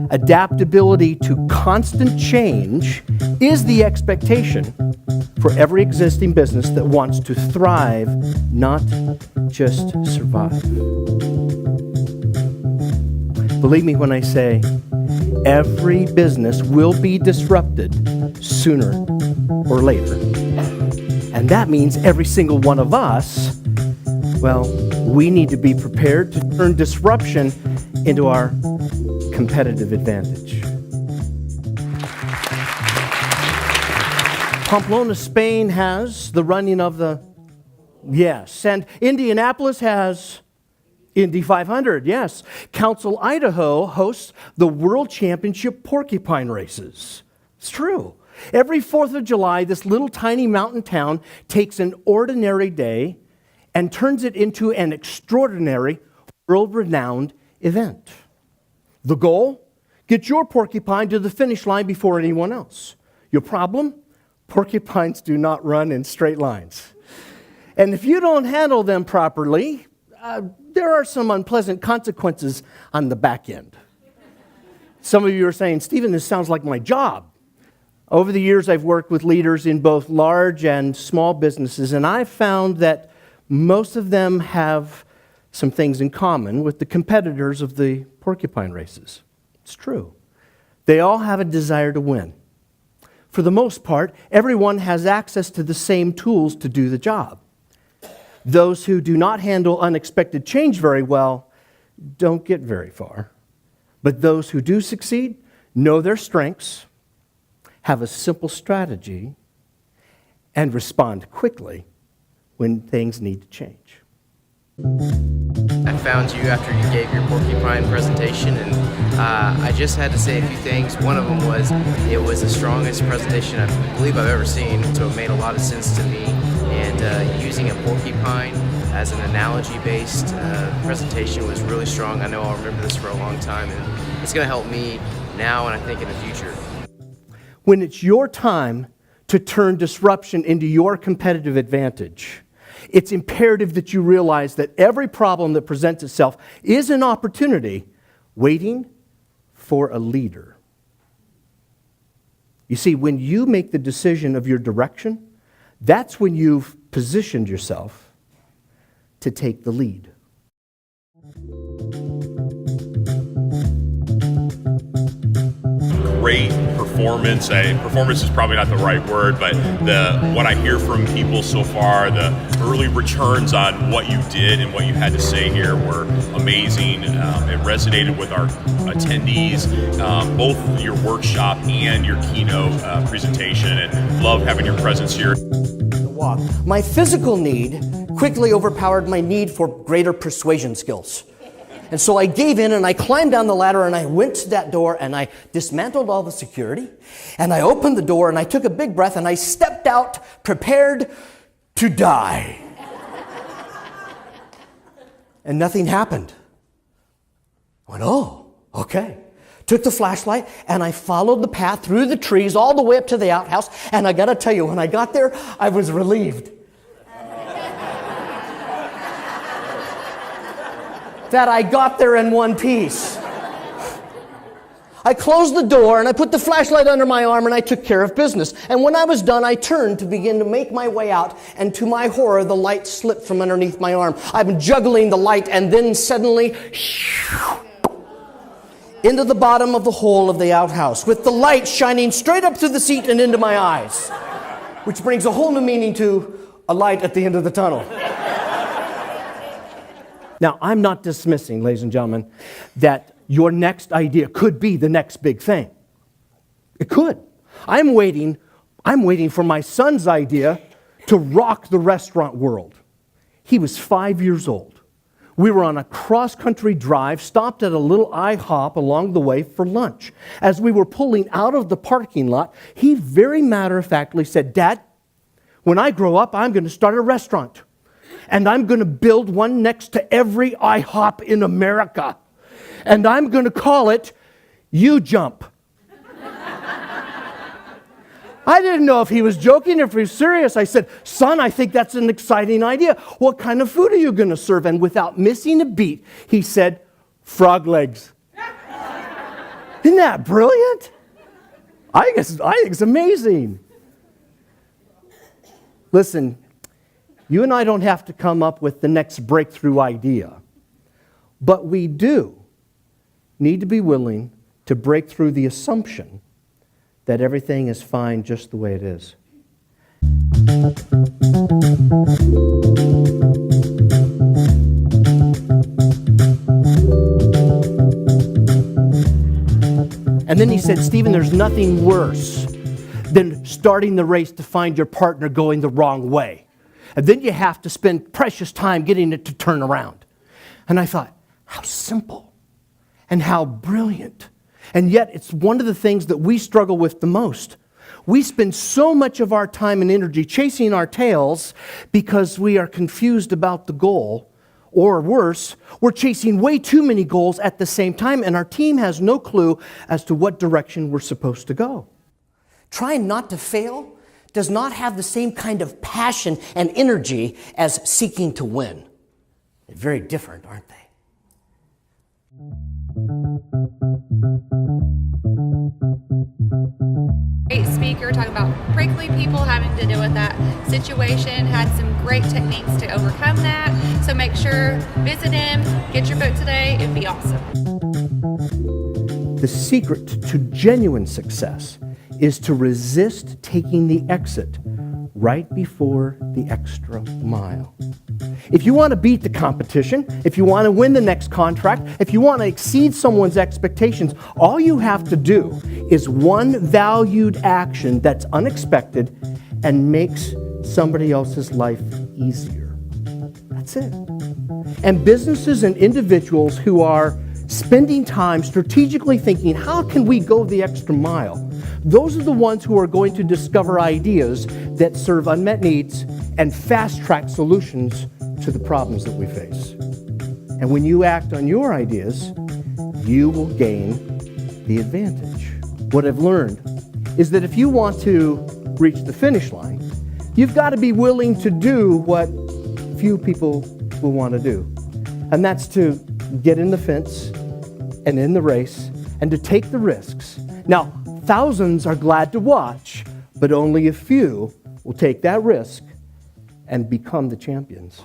Adaptability to constant change is the expectation for every existing business that wants to thrive, not just survive. Believe me when I say, every business will be disrupted sooner or later. And that means every single one of us, well, we need to be prepared to turn disruption into our competitive advantage. Pamplona, Spain has the running of the, yes, and Indianapolis has Indy 500, yes. Council, Idaho hosts the World Championship Porcupine races. It's true. Every 4th of July, this little tiny mountain town takes an ordinary day and turns it into an extraordinary, world-renowned event. The goal? Get your porcupine to the finish line before anyone else. Your problem? Porcupines do not run in straight lines. And if you don't handle them properly, there are some unpleasant consequences on the back end. Some of you are saying, Stephen, this sounds like my job. Over the years, I've worked with leaders in both large and small businesses, and I've found that most of them have some things in common with the competitors of the porcupine races. It's true. They all have a desire to win. For the most part, everyone has access to the same tools to do the job. Those who do not handle unexpected change very well don't get very far. But those who do succeed know their strengths, have a simple strategy, and respond quickly when things need to change. I found you after you gave your porcupine presentation, and I just had to say a few things. One of them was it was the strongest presentation I believe I've ever seen, so it made a lot of sense to me. And using a porcupine as an analogy-based presentation was really strong. I know I'll remember this for a long time, and it's going to help me now and I think in the future. When it's your time to turn disruption into your competitive advantage, it's imperative that you realize that every problem that presents itself is an opportunity waiting for a leader. You see, when you make the decision of your direction, that's when you've positioned yourself to take the lead. Great performance. Performance is probably not the right word, but what I hear from people so far, the early returns on what you did and what you had to say here were amazing. It resonated with our attendees, both your workshop and your keynote presentation, and love having your presence here. Walk. My physical need quickly overpowered my need for greater persuasion skills. And so I gave in and I climbed down the ladder and I went to that door and I dismantled all the security and I opened the door and I took a big breath and I stepped out prepared to die. And nothing happened. I went, oh, okay. Took the flashlight and I followed the path through the trees all the way up to the outhouse, and I gotta tell you, when I got there, I was relieved. That I got there in one piece. I closed the door and I put the flashlight under my arm and I took care of business. And when I was done, I turned to begin to make my way out, and to my horror, the light slipped from underneath my arm. I'm juggling the light, and then suddenly, into the bottom of the hole of the outhouse, with the light shining straight up through the seat and into my eyes, which brings a whole new meaning to a light at the end of the tunnel. Now, I'm not dismissing, ladies and gentlemen, that your next idea could be the next big thing. It could. I'm waiting for my son's idea to rock the restaurant world. He was 5 years old. We were on a cross-country drive, stopped at a little IHOP along the way for lunch. As we were pulling out of the parking lot, he very matter-of-factly said, "Dad, when I grow up, I'm going to start a restaurant. And I'm going to build one next to every IHOP in America. And I'm going to call it You Jump." I didn't know if he was joking or if he was serious. I said, son, I think that's an exciting idea. What kind of food are you going to serve? And without missing a beat, he said, frog legs. Isn't that brilliant? I think it's amazing. Listen, you and I don't have to come up with the next breakthrough idea, but we do need to be willing to break through the assumption that everything is fine just the way it is. And then he said, Stephen, there's nothing worse than starting the race to find your partner going the wrong way. And then you have to spend precious time getting it to turn around. And I thought, how simple and how brilliant. And yet it's one of the things that we struggle with the most. We spend so much of our time and energy chasing our tails because we are confused about the goal. Or worse, we're chasing way too many goals at the same time, and our team has no clue as to what direction we're supposed to go. Trying not to fail does not have the same kind of passion and energy as seeking to win. They're very different, aren't they? Great speaker talking about prickly people having to deal with that situation, had some great techniques to overcome that. So make sure, visit him, get your book today, it'd be awesome. The secret to genuine success is to resist taking the exit right before the extra mile. If you want to beat the competition, if you want to win the next contract, if you want to exceed someone's expectations, all you have to do is one valued action that's unexpected and makes somebody else's life easier. That's it. And businesses and individuals who are spending time strategically thinking, how can we go the extra mile? Those are the ones who are going to discover ideas that serve unmet needs and fast-track solutions to the problems that we face. And when you act on your ideas, you will gain the advantage. What I've learned is that if you want to reach the finish line, you've got to be willing to do what few people will want to do. And that's to get in the fence and in the race and to take the risks. Now, thousands are glad to watch, but only a few will take that risk and become the champions.